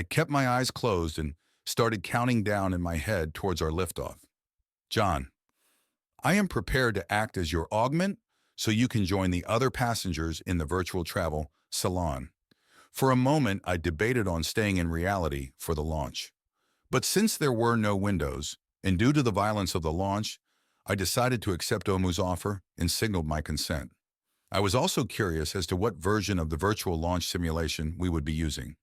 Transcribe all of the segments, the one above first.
I kept my eyes closed and started counting down in my head towards our liftoff. John, I am prepared to act as your augment so you can join the other passengers in the virtual travel salon. For a moment, I debated on staying in reality for the launch. But since there were no windows, and due to the violence of the launch, I decided to accept Omu's offer and signaled my consent. I was also curious as to what version of the virtual launch simulation we would be using.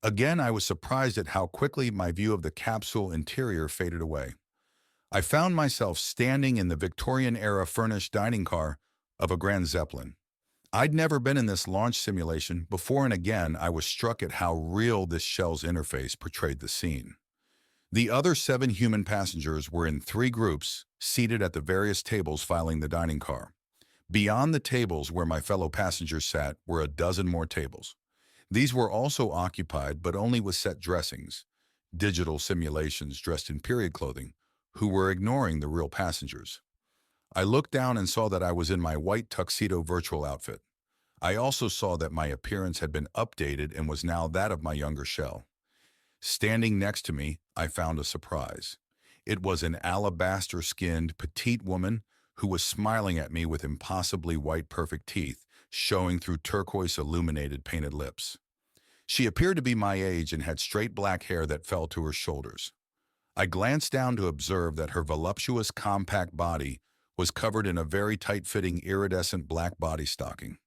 Again, I was surprised at how quickly my view of the capsule interior faded away. I found myself standing in the Victorian-era furnished dining car of a Grand Zeppelin. I'd never been in this launch simulation before, and again, I was struck at how real this shell's interface portrayed the scene. The other 7 human passengers were in 3 groups, seated at the various tables filing the dining car. Beyond the tables where my fellow passengers sat were a dozen more tables. These were also occupied, but only with set dressings, digital simulations dressed in period clothing, who were ignoring the real passengers. I looked down and saw that I was in my white tuxedo virtual outfit. I also saw that my appearance had been updated and was now that of my younger shell. Standing next to me, I found a surprise. It was an alabaster-skinned, petite woman who was smiling at me with impossibly white perfect teeth showing through turquoise-illuminated painted lips. She appeared to be my age and had straight black hair that fell to her shoulders. I glanced down to observe that her voluptuous, compact body was covered in a very tight-fitting, iridescent black body stocking.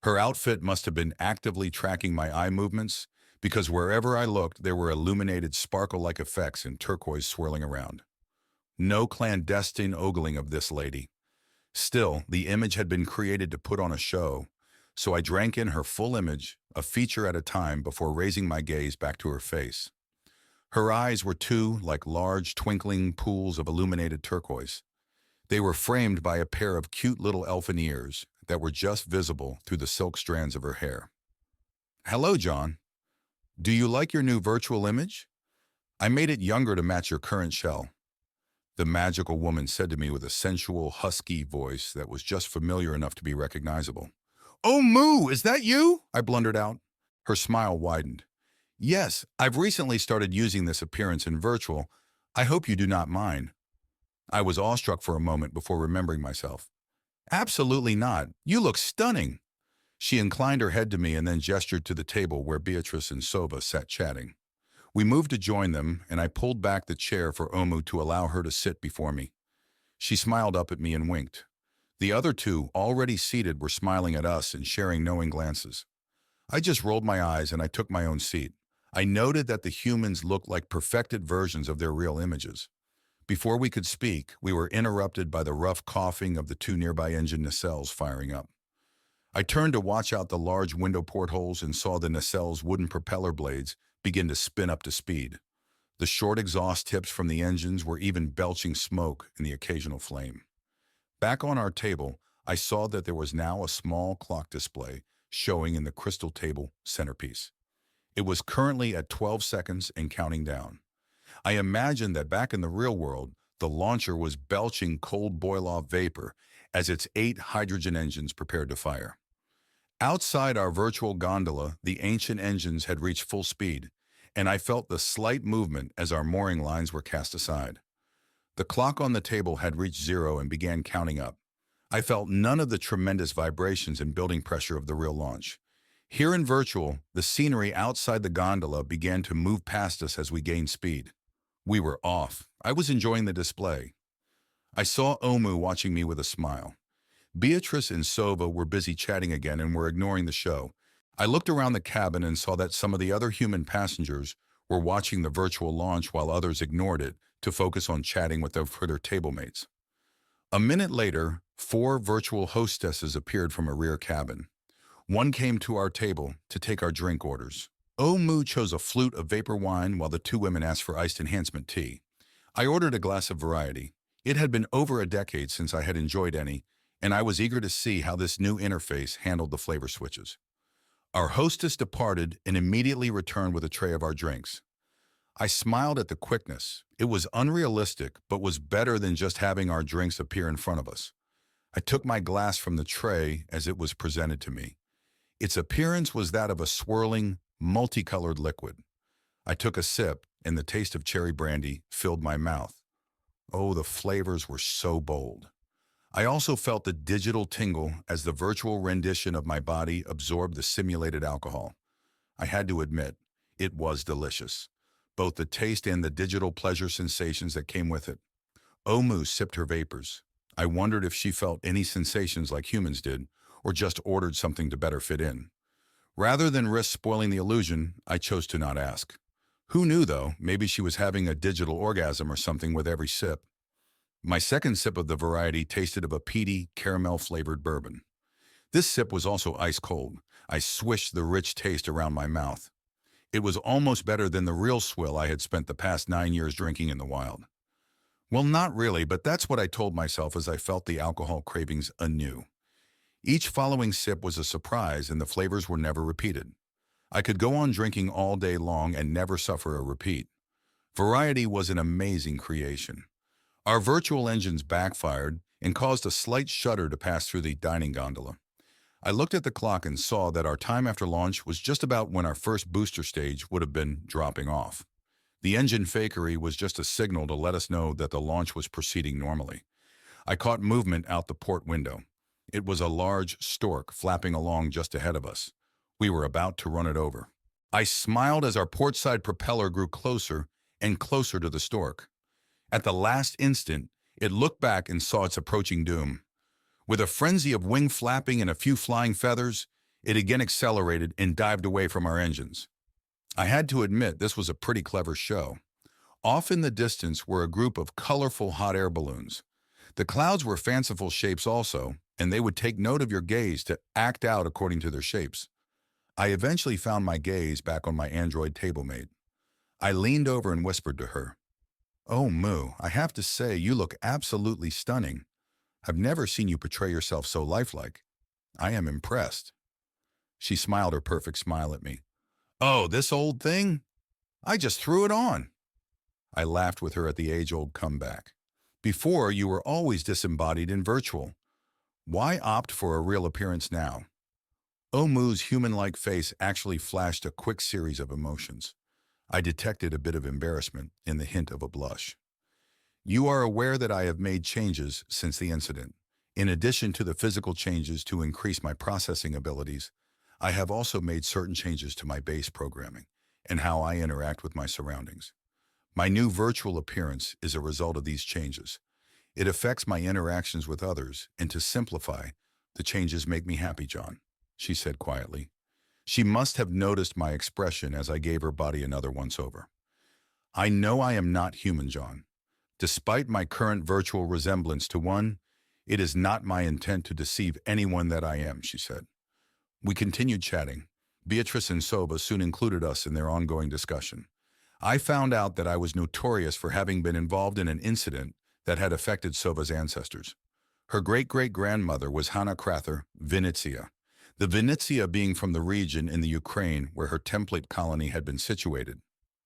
Her outfit must have been actively tracking my eye movements, because wherever I looked, there were illuminated sparkle-like effects in turquoise swirling around. No clandestine ogling of this lady. Still, the image had been created to put on a show, so I drank in her full image, a feature at a time, before raising my gaze back to her face. Her eyes were 2 like large, twinkling pools of illuminated turquoise. They were framed by a pair of cute little elfin ears that were just visible through the silk strands of her hair. "Hello, John. Do you like your new virtual image? I made it younger to match your current shell," the magical woman said to me with a sensual, husky voice that was just familiar enough to be recognizable. "Oh, Moo, is that you?" I blundered out. Her smile widened. "Yes, I've recently started using this appearance in virtual. I hope you do not mind." I was awestruck for a moment before remembering myself. "Absolutely not. You look stunning." She inclined her head to me and then gestured to the table where Beatrice and Sova sat chatting. We moved to join them, and I pulled back the chair for Omu to allow her to sit before me. She smiled up at me and winked. The other 2, already seated, were smiling at us and sharing knowing glances. I just rolled my eyes and I took my own seat. I noted that the humans looked like perfected versions of their real images. Before we could speak, we were interrupted by the rough coughing of the 2 nearby engine nacelles firing up. I turned to watch out the large window portholes and saw the nacelles' wooden propeller blades begin to spin up to speed. The short exhaust tips from the engines were even belching smoke in the occasional flame. Back on our table, I saw that there was now a small clock display showing in the crystal table centerpiece. It was currently at 12 seconds and counting down. I imagined that back in the real world, the launcher was belching cold boil-off vapor as its 8 hydrogen engines prepared to fire. Outside our virtual gondola, the ancient engines had reached full speed, and I felt the slight movement as our mooring lines were cast aside. The clock on the table had reached 0 and began counting up. I felt none of the tremendous vibrations and building pressure of the real launch. Here in virtual, the scenery outside the gondola began to move past us as we gained speed. We were off. I was enjoying the display. I saw Omu watching me with a smile. Beatrice and Sova were busy chatting again and were ignoring the show. I looked around the cabin and saw that some of the other human passengers were watching the virtual launch while others ignored it to focus on chatting with their table mates. A minute later, 4 virtual hostesses appeared from a rear cabin. One came to our table to take our drink orders. Omu chose a flute of vapor wine while the 2 women asked for iced enhancement tea. I ordered a glass of variety. It had been over a decade since I had enjoyed any, and I was eager to see how this new interface handled the flavor switches. Our hostess departed and immediately returned with a tray of our drinks. I smiled at the quickness. It was unrealistic, but was better than just having our drinks appear in front of us. I took my glass from the tray as it was presented to me. Its appearance was that of a swirling, multicolored liquid. I took a sip, and the taste of cherry brandy filled my mouth. Oh, the flavors were so bold. I also felt the digital tingle as the virtual rendition of my body absorbed the simulated alcohol. I had to admit, it was delicious, both the taste and the digital pleasure sensations that came with it. Omu sipped her vapors. I wondered if she felt any sensations like humans did, or just ordered something to better fit in. Rather than risk spoiling the illusion, I chose to not ask. Who knew, though, maybe she was having a digital orgasm or something with every sip. My second sip of the variety tasted of a peaty, caramel-flavored bourbon. This sip was also ice cold. I swished the rich taste around my mouth. It was almost better than the real swill I had spent the past 9 years drinking in the wild. Well, not really, but that's what I told myself as I felt the alcohol cravings anew. Each following sip was a surprise, and the flavors were never repeated. I could go on drinking all day long and never suffer a repeat. Variety was an amazing creation. Our virtual engines backfired and caused a slight shudder to pass through the dining gondola. I looked at the clock and saw that our time after launch was just about when our first booster stage would have been dropping off. The engine fakery was just a signal to let us know that the launch was proceeding normally. I caught movement out the port window. It was a large stork flapping along just ahead of us. We were about to run it over. I smiled as our portside propeller grew closer and closer to the stork. At the last instant, it looked back and saw its approaching doom. With a frenzy of wing flapping and a few flying feathers, it again accelerated and dived away from our engines. I had to admit this was a pretty clever show. Off in the distance were a group of colorful hot air balloons. The clouds were fanciful shapes also, and they would take note of your gaze to act out according to their shapes. I eventually found my gaze back on my android tablemate. I leaned over and whispered to her, "Oh, Moo, I have to say you look absolutely stunning. I've never seen you portray yourself so lifelike. I am impressed." She smiled her perfect smile at me. "Oh, this old thing? I just threw it on." I laughed with her at the age-old comeback. "Before, you were always disembodied and virtual. Why opt for a real appearance now?" Omu's human-like face actually flashed a quick series of emotions. I detected a bit of embarrassment in the hint of a blush. "You are aware that I have made changes since the incident. In addition to the physical changes to increase my processing abilities, I have also made certain changes to my base programming and how I interact with my surroundings. My new virtual appearance is a result of these changes. It affects my interactions with others, and to simplify, the changes make me happy, John," she said quietly. She must have noticed my expression as I gave her body another once-over. "I know I am not human, John. Despite my current virtual resemblance to one, it is not my intent to deceive anyone that I am," she said. We continued chatting. Beatrice and Sova soon included us in their ongoing discussion. I found out that I was notorious for having been involved in an incident that had affected Sova's ancestors. Her great-great-grandmother was Hanna Krather, Vinnytsia. The Vinnytsia being from the region in the Ukraine where her template colony had been situated.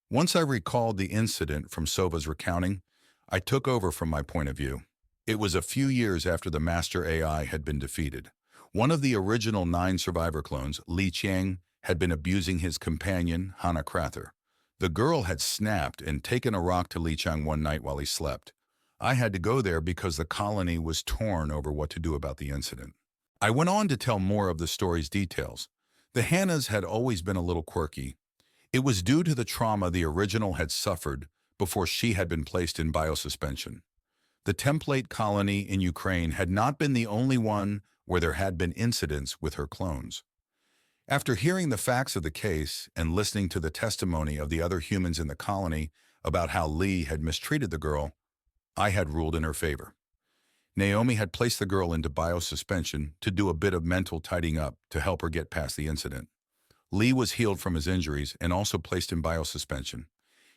Once I recalled the incident from Sova's recounting, I took over from my point of view. It was a few years after the master AI had been defeated. One of the original 9 survivor clones, Li Qiang, had been abusing his companion, Hanna Krather. The girl had snapped and taken a rock to Li Qiang one night while he slept. I had to go there because the colony was torn over what to do about the incident. I went on to tell more of the story's details. The Hannas had always been a little quirky. It was due to the trauma the original had suffered before she had been placed in biosuspension. The template colony in Ukraine had not been the only one where there had been incidents with her clones. After hearing the facts of the case and listening to the testimony of the other humans in the colony about how Lee had mistreated the girl, I had ruled in her favor. Naomi had placed the girl into biosuspension to do a bit of mental tidying up to help her get past the incident. Lee was healed from his injuries and also placed in biosuspension.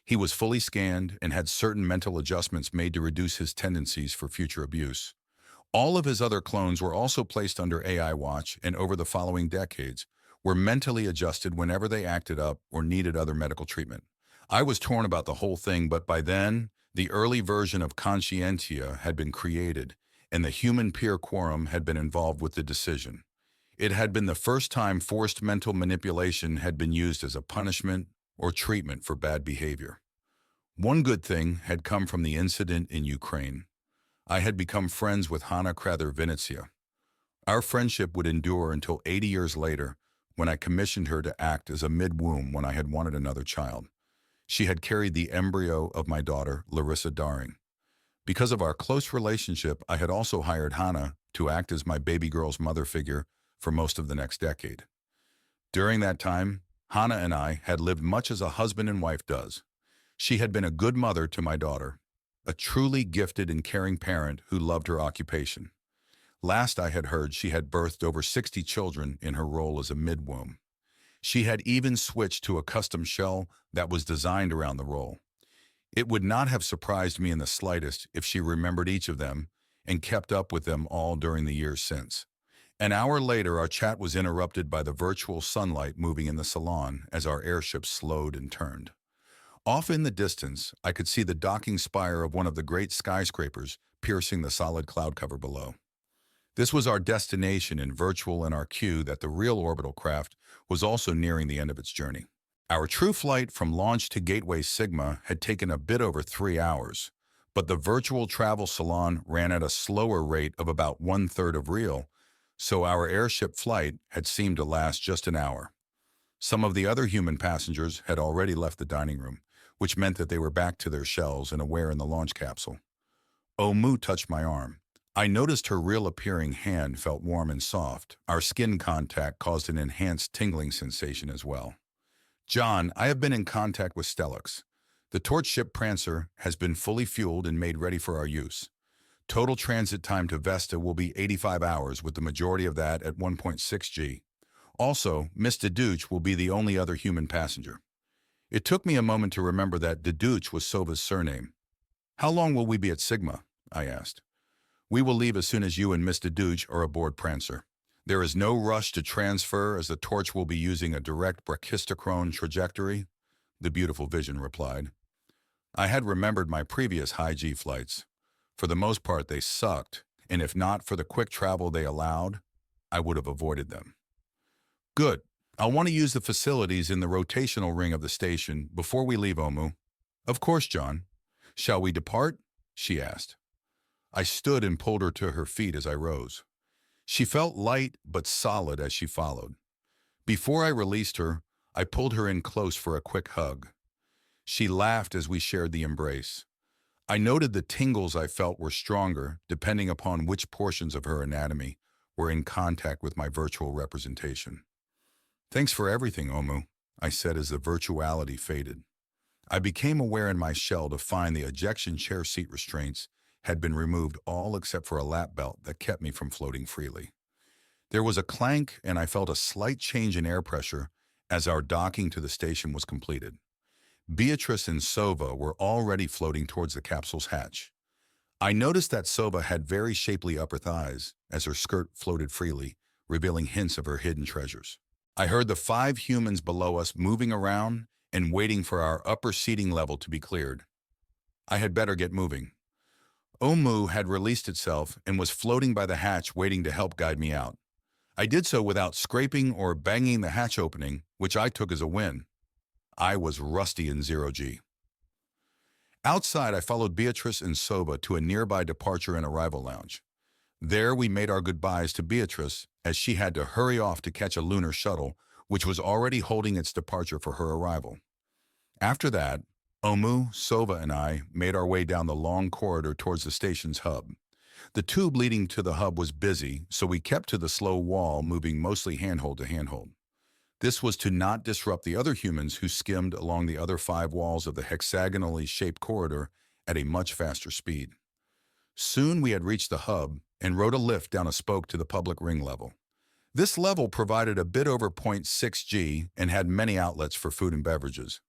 He was fully scanned and had certain mental adjustments made to reduce his tendencies for future abuse. All of his other clones were also placed under AI watch and over the following decades were mentally adjusted whenever they acted up or needed other medical treatment. I was torn about the whole thing, but by then, the early version of Conscientia had been created, and the human peer quorum had been involved with the decision. It had been the first time forced mental manipulation had been used as a punishment or treatment for bad behavior. One good thing had come from the incident in Ukraine. I had become friends with Hanna Krather-Vinitsia. Our friendship would endure until 80 years later, when I commissioned her to act as a mid-womb when I had wanted another child. She had carried the embryo of my daughter, Larissa Daring. Because of our close relationship, I had also hired Hanna to act as my baby girl's mother figure for most of the next decade. During that time, Hanna and I had lived much as a husband and wife does. She had been a good mother to my daughter, a truly gifted and caring parent who loved her occupation. Last I had heard, she had birthed over 60 children in her role as a mid-womb. She had even switched to a custom shell that was designed around the role. It would not have surprised me in the slightest if she remembered each of them and kept up with them all during the years since. An hour later, our chat was interrupted by the virtual sunlight moving in the salon as our airship slowed and turned. Off in the distance, I could see the docking spire of one of the great skyscrapers piercing the solid cloud cover below. This was our destination in virtual, and our cue that the real orbital craft was also nearing the end of its journey. Our true flight from launch to Gateway Sigma had taken a bit over 3 hours, but the virtual travel salon ran at a slower rate of about 1/3 of real, so our airship flight had seemed to last just an hour. Some of the other human passengers had already left the dining room, which meant that they were back to their shells and aware in the launch capsule. Omu touched my arm. I noticed her real-appearing hand felt warm and soft. Our skin contact caused an enhanced tingling sensation as well. John, I have been in contact with Stellux. The torch ship Prancer has been fully fueled and made ready for our use. Total transit time to Vesta will be 85 hours, with the majority of that at 1.6 G. Also, Miss Deduch will be the only other human passenger. It took me a moment to remember that Deduch was Sova's surname. How long will we be at Sigma? I asked. We will leave as soon as you and Miss Deduch are aboard Prancer. There is no rush to transfer, as the torch will be using a direct brachistochrone trajectory, the beautiful vision replied. I had remembered my previous high-G flights. For the most part, they sucked, and if not for the quick travel they allowed, I would have avoided them. Good. I'll want to use the facilities in the rotational ring of the station before we leave, Omu. Of course, John. Shall we depart? She asked. I stood and pulled her to her feet as I rose. She felt light but solid as she followed. Before I released her, I pulled her in close for a quick hug. She laughed as we shared the embrace. I noted the tingles I felt were stronger depending upon which portions of her anatomy were in contact with my virtual representation. Thanks for everything, Omu, I said as the virtuality faded. I became aware in my shell to find the ejection chair seat restraints had been removed, all except for a lap belt that kept me from floating freely. There was a clank, and I felt a slight change in air pressure as our docking to the station was completed. Beatrice and Sova were already floating towards the capsule's hatch. I noticed that Sova had very shapely upper thighs as her skirt floated freely, revealing hints of her hidden treasures. I heard the 5 humans below us moving around and waiting for our upper seating level to be cleared. I had better get moving. Omu had released itself and was floating by the hatch waiting to help guide me out. I did so without scraping or banging the hatch opening, which I took as a win. I was rusty in 0G. Outside, I followed Beatrice and Sova to a nearby departure and arrival lounge. There we made our goodbyes to Beatrice as she had to hurry off to catch a lunar shuttle, which was already holding its departure for her arrival. After that, Omu, Sova, and I made our way down the long corridor towards the station's hub. The tube leading to the hub was busy, so we kept to the slow wall, moving mostly handhold to handhold. This was to not disrupt the other humans who skimmed along the other 5 walls of the hexagonally shaped corridor at a much faster speed. Soon we had reached the hub and rode a lift down a spoke to the public ring level. This level provided a bit over 0.6 G and had many outlets for food and beverages.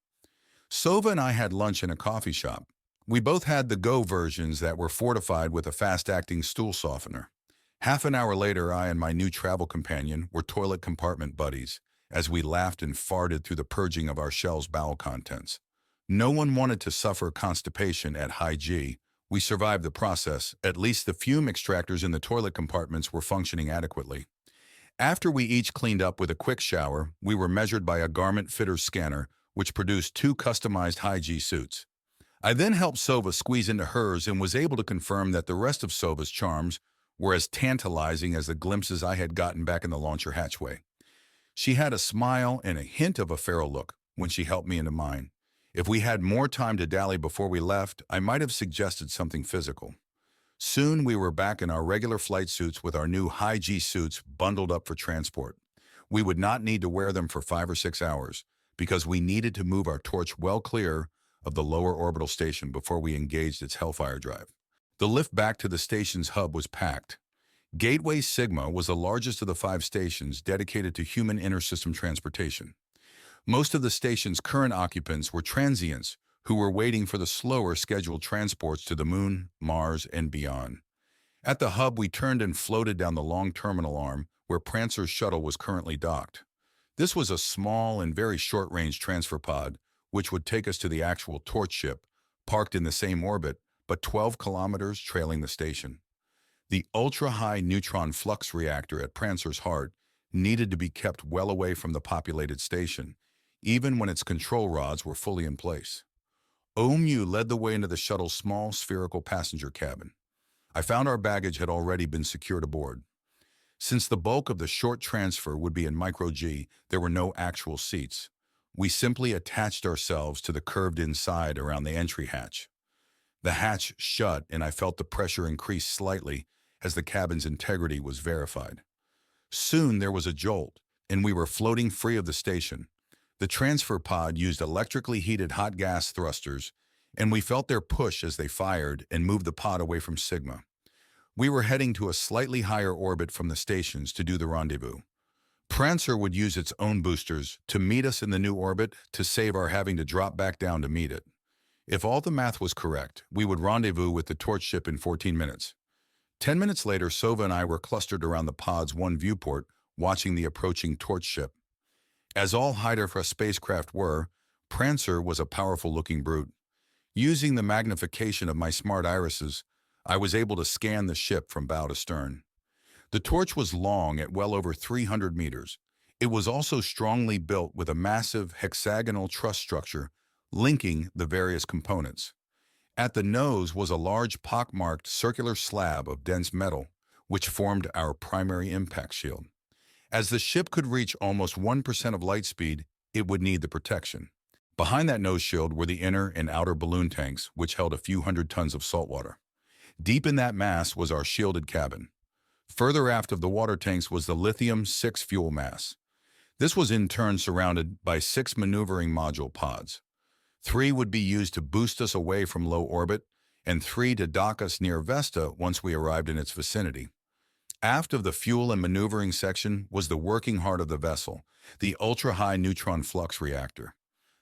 Sova and I had lunch in a coffee shop. We both had the Go versions that were fortified with a fast-acting stool softener. Half an hour later, I and my new travel companion were toilet compartment buddies, as we laughed and farted through the purging of our shell's bowel contents. No one wanted to suffer constipation at high G. We survived the process. At least the fume extractors in the toilet compartments were functioning adequately. After we each cleaned up with a quick shower, we were measured by a garment fitter scanner, which produced 2 customized high-G suits. I then helped Sova squeeze into hers and was able to confirm that the rest of Sova's charms were as tantalizing as the glimpses I had gotten back in the launcher hatchway. She had a smile and a hint of a feral look when she helped me into mine. If we had more time to dally before we left, I might have suggested something physical. Soon we were back in our regular flight suits with our new high-G suits bundled up for transport. We would not need to wear them for 5 or 6 hours because we needed to move our torch well clear of the lower orbital station before we engaged its Hellfire drive. The lift back to the station's hub was packed. Gateway Sigma was the largest of the 5 stations dedicated to human intersystem transportation. Most of the station's current occupants were transients who were waiting for the slower scheduled transports to the Moon, Mars, and beyond. At the hub, we turned and floated down the long terminal arm where Prancer's shuttle was currently docked. This was a small and very short-range transfer pod which would take us to the actual torch ship, parked in the same orbit, but 12 kilometers trailing the station. The ultra-high neutron flux reactor at Prancer's heart needed to be kept well away from the populated station, even when its control rods were fully in place. OMU led the way into the shuttle's small spherical passenger cabin. I found our baggage had already been secured aboard. Since the bulk of the short transfer would be in micro-G, there were no actual seats. We simply attached ourselves to the curved inside around the entry hatch. The hatch shut, and I felt the pressure increase slightly as the cabin's integrity was verified. Soon there was a jolt, and we were floating free of the station. The transfer pod used electrically heated hot gas thrusters, and we felt their push as they fired and moved the pod away from Sigma. We were heading to a slightly higher orbit from the stations to do the rendezvous. Prancer would use its own boosters to meet us in the new orbit to save our having to drop back down to meet it. If all the math was correct, we would rendezvous with the torch ship in 14 minutes. 10 minutes later, Sova and I were clustered around the pod's one viewport, watching the approaching torch ship. As all Hydra spacecraft were, Prancer was a powerful-looking brute. Using the magnification of my smart irises, I was able to scan the ship from bow to stern. The torch was long at well over 300 meters. It was also strongly built with a massive hexagonal truss structure linking the various components. At the nose was a large pockmarked circular slab of dense metal, which formed our primary impact shield. As the ship could reach almost 1% of light speed, it would need the protection. Behind that nose shield were the inner and outer balloon tanks, which held a few hundred tons of salt water. Deep in that mass was our shielded cabin. Further aft of the water tanks was the lithium-6 fuel mass. This was in turn surrounded by 6 maneuvering module pods. 3 would be used to boost us away from low orbit, and 3 to dock us near Vesta once we arrived in its vicinity. Aft of the fuel and maneuvering section was the working heart of the vessel, the ultra-high neutron flux reactor.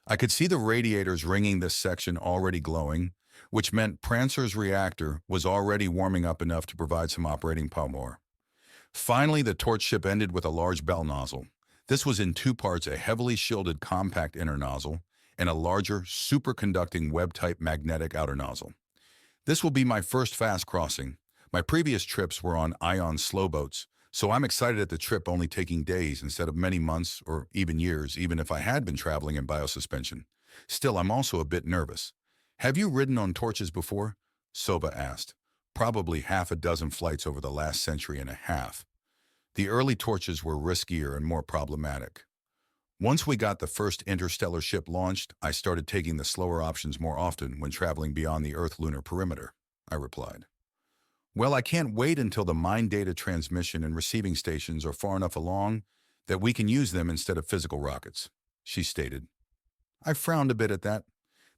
I could see the radiators ringing this section already glowing, which meant Prancer's reactor was already warming up enough to provide some operating power. Finally, the torch ship ended with a large bell nozzle. This was in 2 parts, a heavily shielded compact inner nozzle and a larger superconducting web-type magnetic outer nozzle. This will be my first fast crossing. My previous trips were on ion slow boats, so I'm excited at the trip only taking days instead of many months or even years, even if I had been traveling in biosuspension. Still, I'm also a bit nervous. "Have you ridden on torches before?" Sova asked. "Probably half a dozen flights over the last century and a half." The early torches were riskier and more problematic. Once we got the first interstellar ship launched, I started taking the slower options more often when traveling beyond the Earth-lunar perimeter, I replied. "Well, I can't wait until the mine data transmission and receiving stations are far enough along that we can use them instead of physical rockets," she stated. I frowned a bit at that.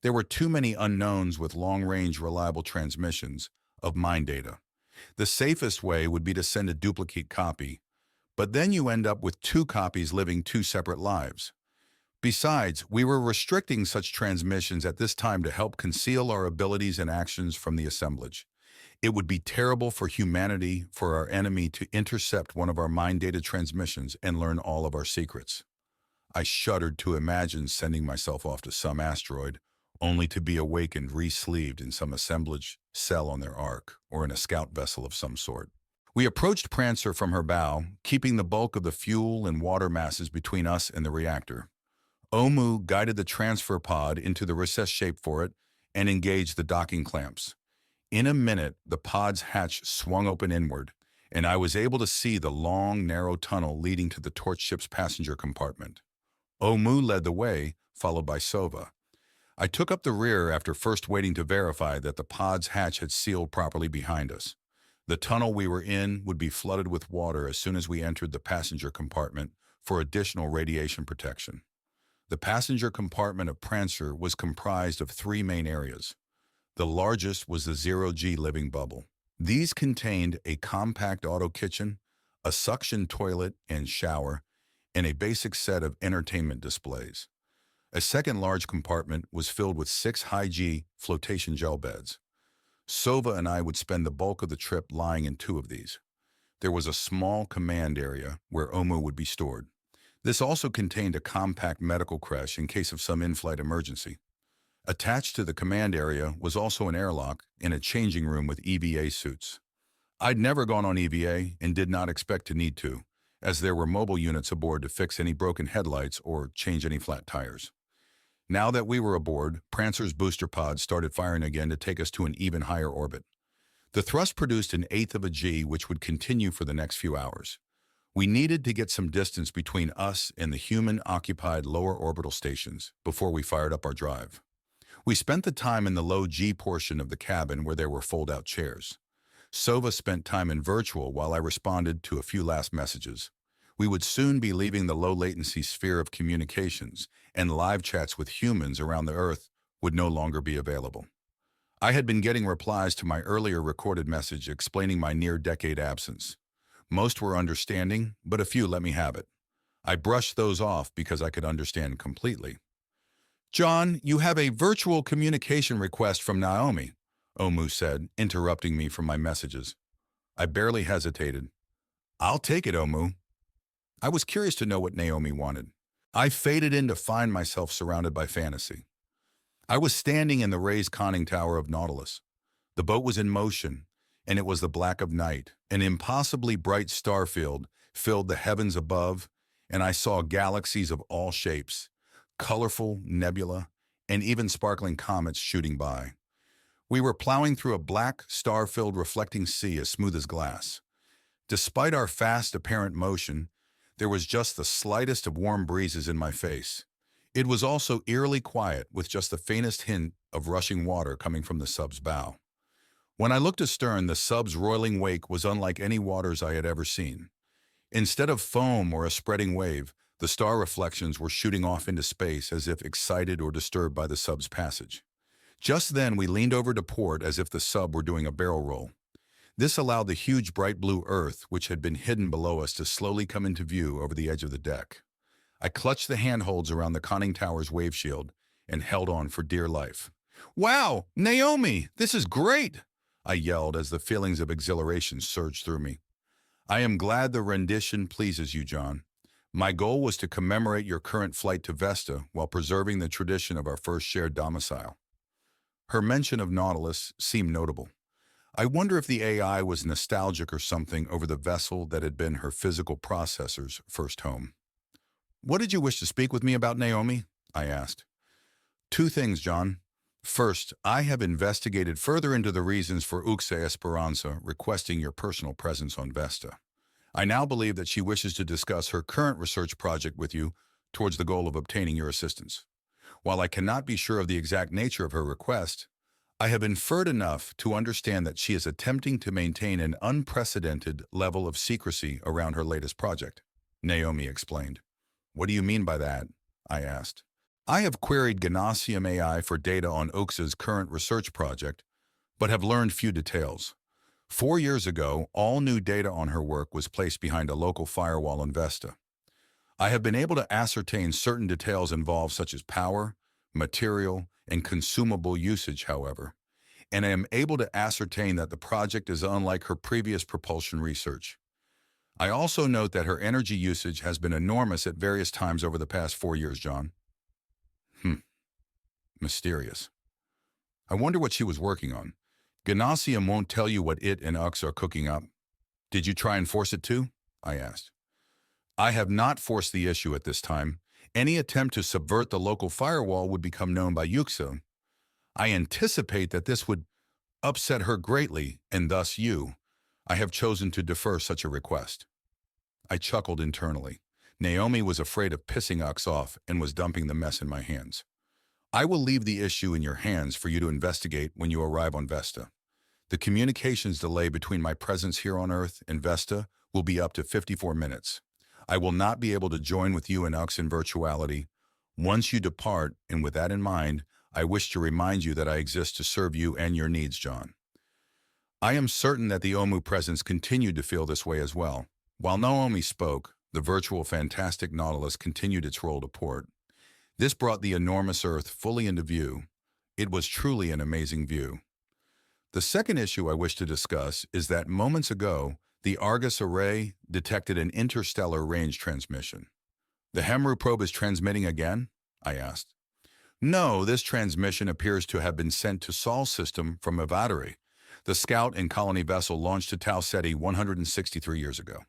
There were too many unknowns with long-range reliable transmissions of mine data. The safest way would be to send a duplicate copy, but then you end up with 2 copies living 2 separate lives. Besides, we were restricting such transmissions at this time to help conceal our abilities and actions from the assemblage. It would be terrible for humanity for our enemy to intercept one of our mine data transmissions and learn all of our secrets. I shuddered to imagine sending myself off to some asteroid, only to be awakened re-sleeved in some assemblage cell on their ark, or in a scout vessel of some sort. We approached Prancer from her bow, keeping the bulk of the fuel and water masses between us and the reactor. Omu guided the transfer pod into the recessed shape for it and engaged the docking clamps. In a minute, the pod's hatch swung open inward, and I was able to see the long, narrow tunnel leading to the torch ship's passenger compartment. Omu led the way, followed by Sova. I took up the rear after first waiting to verify that the pod's hatch had sealed properly behind us. The tunnel we were in would be flooded with water as soon as we entered the passenger compartment for additional radiation protection. The passenger compartment of Prancer was comprised of three main areas. The largest was the zero-G living bubble. These contained a compact auto kitchen, a suction toilet and shower, and a basic set of entertainment displays. A second large compartment was filled with 6 high-G flotation gel beds. Sova and I would spend the bulk of the trip lying in 2 of these. There was a small command area where Omu would be stored. This also contained a compact medical creche in case of some in-flight emergency. Attached to the command area was also an airlock and a changing room with EVA suits. I'd never gone on EVA and did not expect to need to, as there were mobile units aboard to fix any broken headlights or change any flat tires. Now that we were aboard, Prancer's booster pod started firing again to take us to an even higher orbit. The thrust produced an eighth of a G, which would continue for the next few hours. We needed to get some distance between us and the human-occupied lower orbital stations before we fired up our drive. We spent the time in the low G portion of the cabin where there were fold-out chairs. Sova spent time in virtual while I responded to a few last messages. We would soon be leaving the low-latency sphere of communications, and live chats with humans around the Earth would no longer be available. I had been getting replies to my earlier recorded message explaining my near-decade absence. Most were understanding, but a few let me have it. I brushed those off because I could understand completely. "John, you have a virtual communication request from Naomi," Omu said, interrupting me from my messages. I barely hesitated. "I'll take it, Omu." I was curious to know what Naomi wanted. I faded in to find myself surrounded by fantasy. I was standing in the raised conning tower of Nautilus. The boat was in motion, and it was the black of night. An impossibly bright star field filled the heavens above, and I saw galaxies of all shapes, colorful nebula, and even sparkling comets shooting by. We were plowing through a black, star-filled reflecting sea as smooth as glass. Despite our fast apparent motion, there was just the slightest of warm breezes in my face. It was also eerily quiet, with just the faintest hint of rushing water coming from the sub's bow. When I looked astern, the sub's roiling wake was unlike any waters I had ever seen. Instead of foam or a spreading wave, the star reflections were shooting off into space as if excited or disturbed by the sub's passage. Just then, we leaned over to port as if the sub were doing a barrel roll. This allowed the huge bright blue Earth, which had been hidden below us, to slowly come into view over the edge of the deck. I clutched the handholds around the conning tower's wave shield and held on for dear life. "Wow, Naomi, this is great!" I yelled as the feelings of exhilaration surged through me. "I am glad the rendition pleases you, John. My goal was to commemorate your current flight to Vesta while preserving the tradition of our first shared domicile." Her mention of Nautilus seemed notable. I wonder if the AI was nostalgic or something over the vessel that had been her physical processor's first home. "What did you wish to speak with me about, Naomi?" I asked. "Two things, John. First, I have investigated further into the reasons for Uxe Esperanza requesting your personal presence on Vesta. I now believe that she wishes to discuss her current research project with you towards the goal of obtaining your assistance. While I cannot be sure of the exact nature of her request, I have inferred enough to understand that she is attempting to maintain an unprecedented level of secrecy around her latest project," Naomi explained. "What do you mean by that?" I asked. "I have queried Ganasium AI for data on Uxe's current research project, but have learned few details. 4 years ago, all new data on her work was placed behind a local firewall in Vesta. I have been able to ascertain certain details involved, such as power, material, and consumable usage, however, and I am able to ascertain that the project is unlike her previous propulsion research. I also note that her energy usage has been enormous at various times over the past 4 years, John." Mysterious. I wonder what she was working on. Ganasium won't tell you what it and Ux are cooking up. "Did you try and force it to?" I asked. "I have not forced the issue at this time, Any attempt to subvert the local firewall would become known by Yuxa. I anticipate that this would upset her greatly, and thus you. I have chosen to defer such a request. I chuckled internally. Naomi was afraid of pissing us off and was dumping the mess in my hands. I will leave the issue in your hands for you to investigate when you arrive on Vesta. The communications delay between my presence here on Earth and Vesta will be up to 54 minutes. I will not be able to join with you and Ux in virtuality. Once you depart, and with that in mind, I wish to remind you that I exist to serve you and your needs, John. I am certain that the Omu presence continued to feel this way as well. While Naomi spoke, the virtual fantastic Nautilus continued its roll to port. This brought the enormous Earth fully into view. It was truly an amazing view. The second issue I wish to discuss is that moments ago, the Argus array detected an interstellar range transmission. The Hemru probe is transmitting again? I asked. No, this transmission appears to have been sent to Sol system from Averill, the scout and colony vessel launched to Tau Ceti 163 years ago.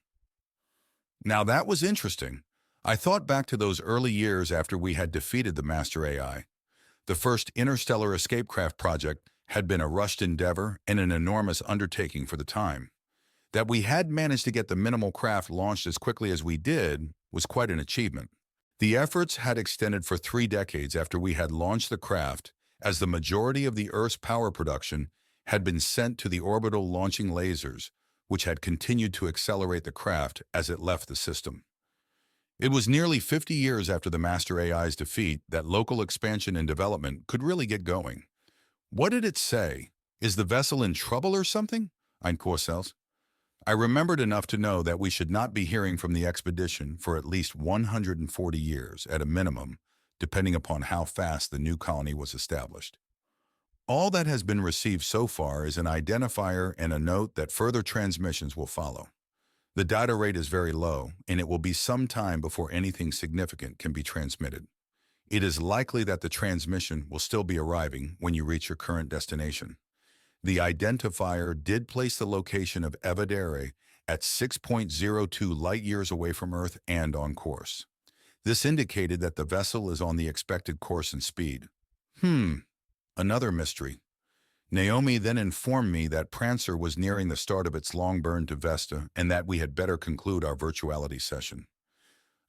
Now that was interesting. I thought back to those early years after we had defeated the Master AI. The first interstellar escape craft project had been a rushed endeavor and an enormous undertaking for the time. That we had managed to get the minimal craft launched as quickly as we did was quite an achievement. The efforts had extended for 3 decades after we had launched the craft, as the majority of the Earth's power production had been sent to the orbital launching lasers, which had continued to accelerate the craft as it left the system. It was nearly 50 years after the Master AI's defeat that local expansion and development could really get going. What did it say? Is the vessel in trouble or something? Ein Korsels. I remembered enough to know that we should not be hearing from the expedition for at least 140 years at a minimum, depending upon how fast the new colony was established. All that has been received so far is an identifier and a note that further transmissions will follow. The data rate is very low, and it will be some time before anything significant can be transmitted. It is likely that the transmission will still be arriving when you reach your current destination. The identifier did place the location of Evadere at 6.02 light-years away from Earth and on course. This indicated that the vessel is on the expected course and speed. Another mystery. Naomi then informed me that Prancer was nearing the start of its long burn to Vesta and that we had better conclude our virtuality session.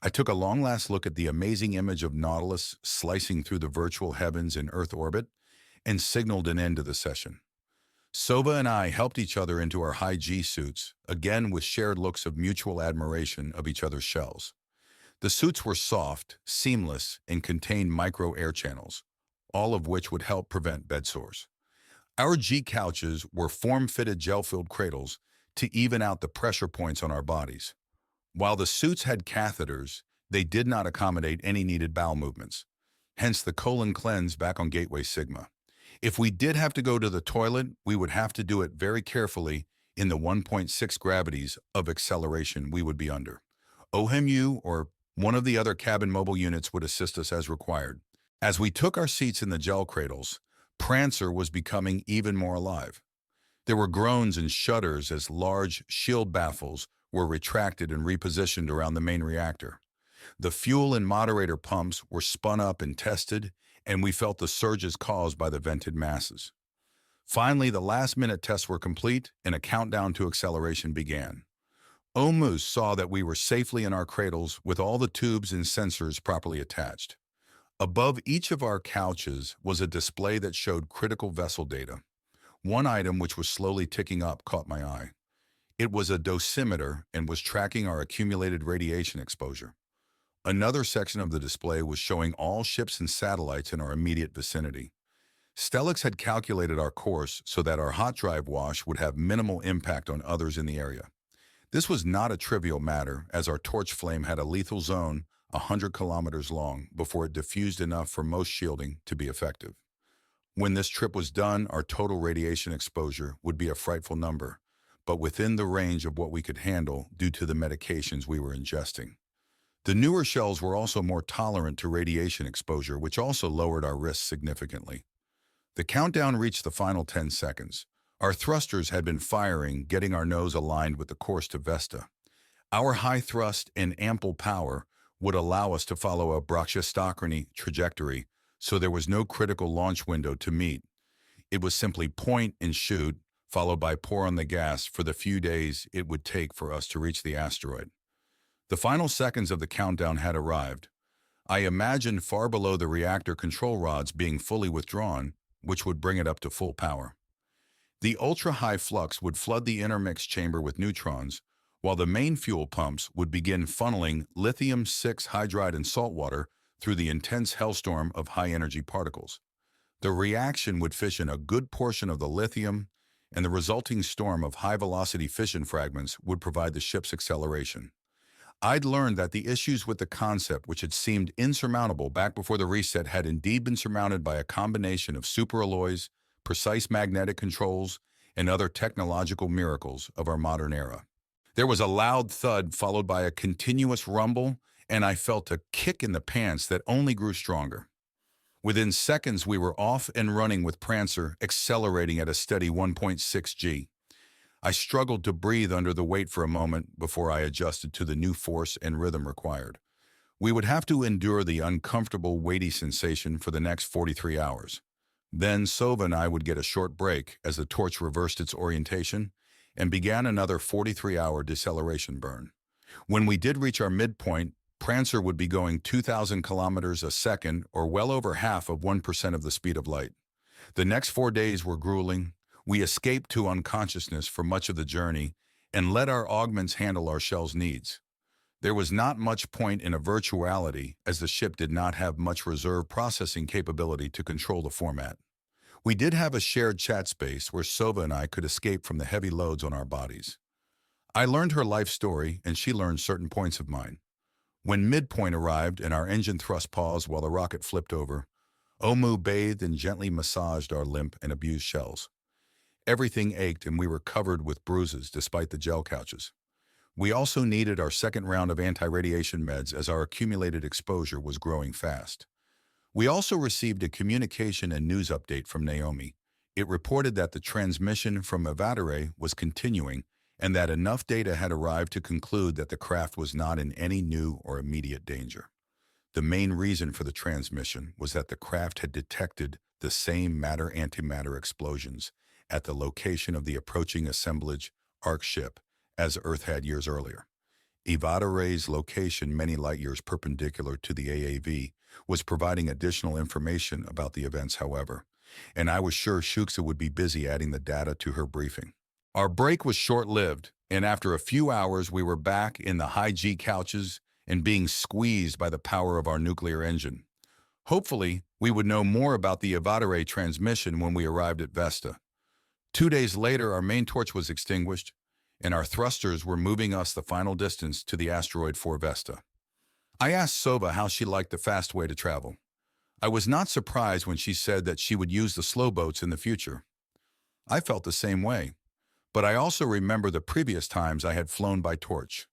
I took a long last look at the amazing image of Nautilus slicing through the virtual heavens in Earth orbit and signaled an end to the session. Sova and I helped each other into our high G suits, again with shared looks of mutual admiration of each other's shells. The suits were soft, seamless, and contained micro air channels, all of which would help prevent bed sores. Our G couches were form-fitted gel-filled cradles to even out the pressure points on our bodies. While the suits had catheters, they did not accommodate any needed bowel movements, hence the colon cleanse back on Gateway Sigma. If we did have to go to the toilet, we would have to do it very carefully in the 1.6 gravities of acceleration we would be under. OHMU or one of the other cabin mobile units would assist us as required. As we took our seats in the gel cradles, Prancer was becoming even more alive. There were groans and shudders as large shield baffles were retracted and repositioned around the main reactor. The fuel and moderator pumps were spun up and tested, and we felt the surges caused by the vented masses. Finally, the last-minute tests were complete, and a countdown to acceleration began. Omus saw that we were safely in our cradles with all the tubes and sensors properly attached. Above each of our couches was a display that showed critical vessel data. One item which was slowly ticking up caught my eye. It was a dosimeter and was tracking our accumulated radiation exposure. Another section of the display was showing all ships and satellites in our immediate vicinity. Stellix had calculated our course so that our hot drive wash would have minimal impact on others in the area. This was not a trivial matter, as our torch flame had a lethal zone 100 kilometers long before it diffused enough for most shielding to be effective. When this trip was done, our total radiation exposure would be a frightful number, but within the range of what we could handle due to the medications we were ingesting. The newer shells were also more tolerant to radiation exposure, which also lowered our risks significantly. The countdown reached the final 10 seconds. Our thrusters had been firing, getting our nose aligned with the course to Vesta. Our high thrust and ample power would allow us to follow a brachiostochromy trajectory, so there was no critical launch window to meet. It was simply point and shoot, followed by pour on the gas for the few days it would take for us to reach the asteroid. The final seconds of the countdown had arrived. I imagined far below the reactor control rods being fully withdrawn, which would bring it up to full power. The ultra-high flux would flood the intermix chamber with neutrons, while the main fuel pumps would begin funneling lithium-6 hydride and salt water through the intense hellstorm of high-energy particles. The reaction would fission a good portion of the lithium, and the resulting storm of high-velocity fission fragments would provide the ship's acceleration. I'd learned that the issues with the concept, which had seemed insurmountable back before the reset, had indeed been surmounted by a combination of superalloys, precise magnetic controls, and other technological miracles of our modern era. There was a loud thud followed by a continuous rumble, and I felt a kick in the pants that only grew stronger. Within seconds, we were off and running with Prancer accelerating at a steady 1.6 G. I struggled to breathe under the weight for a moment before I adjusted to the new force and rhythm required. We would have to endure the uncomfortable, weighty sensation for the next 43 hours. Then Sova and I would get a short break as the torch reversed its orientation and began another 43-hour deceleration burn. When we did reach our midpoint, Prancer would be going 2,000 kilometers a second, or well over half of 1% of the speed of light. The next 4 days were grueling. We escaped to unconsciousness for much of the journey and let our augments handle our shell's needs. There was not much point in a virtuality, as the ship did not have much reserve processing capability to control the format. We did have a shared chat space where Sova and I could escape from the heavy loads on our bodies. I learned her life story, and she learned certain points of mine. When midpoint arrived and our engine thrust paused while the rocket flipped over, Omu bathed and gently massaged our limp and abused shells. Everything ached and we were covered with bruises despite the gel couches. We also needed our second round of anti-radiation meds as our accumulated exposure was growing fast. We also received a communication and news update from Naomi. It reported that the transmission from Averill was continuing and that enough data had arrived to conclude that the craft was not in any new or immediate danger. The main reason for the transmission was that the craft had detected the same matter-antimatter explosions at the location of the approaching assemblage Ark ship as Earth had years earlier. Averill's location many light years perpendicular to the AAV was providing additional information about the events, however, and I was sure Shuksa would be busy adding the data to her briefing. Our break was short-lived, and after a few hours we were back in the high-G couches and being squeezed by the power of our nuclear engine. Hopefully, we would know more about the Averill transmission when we arrived at Vesta. 2 days later, our main torch was extinguished, and our thrusters were moving us the final distance to the asteroid 4 Vesta. I asked Sova how she liked the fast way to travel. I was not surprised when she said that she would use the slow boats in the future. I felt the same way, but I also remember the previous times I had flown by torch.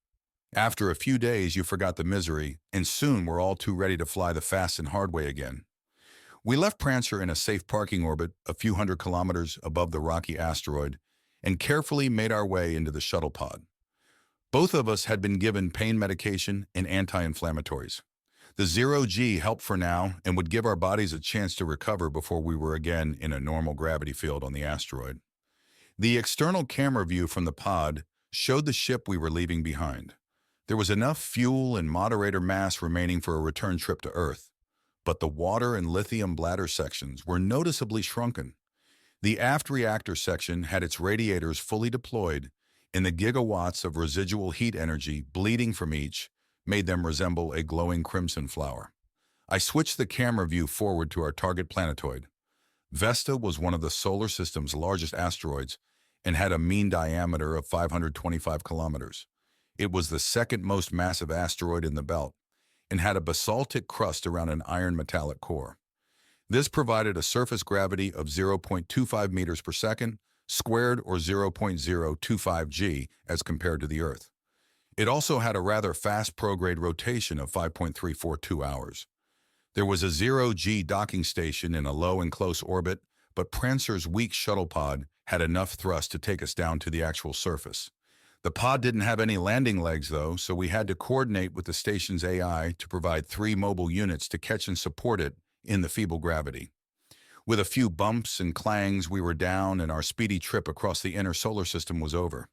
After a few days, you forgot the misery, and soon we're all too ready to fly the fast and hard way again. We left Prancer in a safe parking orbit a few hundred kilometers above the rocky asteroid and carefully made our way into the shuttle pod. Both of us had been given pain medication and anti-inflammatories. The 0G helped for now and would give our bodies a chance to recover before we were again in a normal gravity field on the asteroid. The external camera view from the pod showed the ship we were leaving behind. There was enough fuel and moderator mass remaining for a return trip to Earth, but the water and lithium bladder sections were noticeably shrunken. The aft reactor section had its radiators fully deployed, and the gigawatts of residual heat energy bleeding from each made them resemble a glowing crimson flower. I switched the camera view forward to our target planetoid. Vesta was one of the solar system's largest asteroids and had a mean diameter of 525 kilometers. It was the second most massive asteroid in the belt and had a basaltic crust around an iron metallic core. This provided a surface gravity of 0.25 meters per second, squared, or 0.025 g as compared to the Earth. It also had a rather fast prograde rotation of 5.342 hours. There was a 0G docking station in a low and close orbit, but Prancer's weak shuttle pod had enough thrust to take us down to the actual surface. The pod didn't have any landing legs, though, so we had to coordinate with the station's AI to provide 3 mobile units to catch and support it in the feeble gravity. With a few bumps and clangs, we were down and our speedy trip across the inner solar system was over.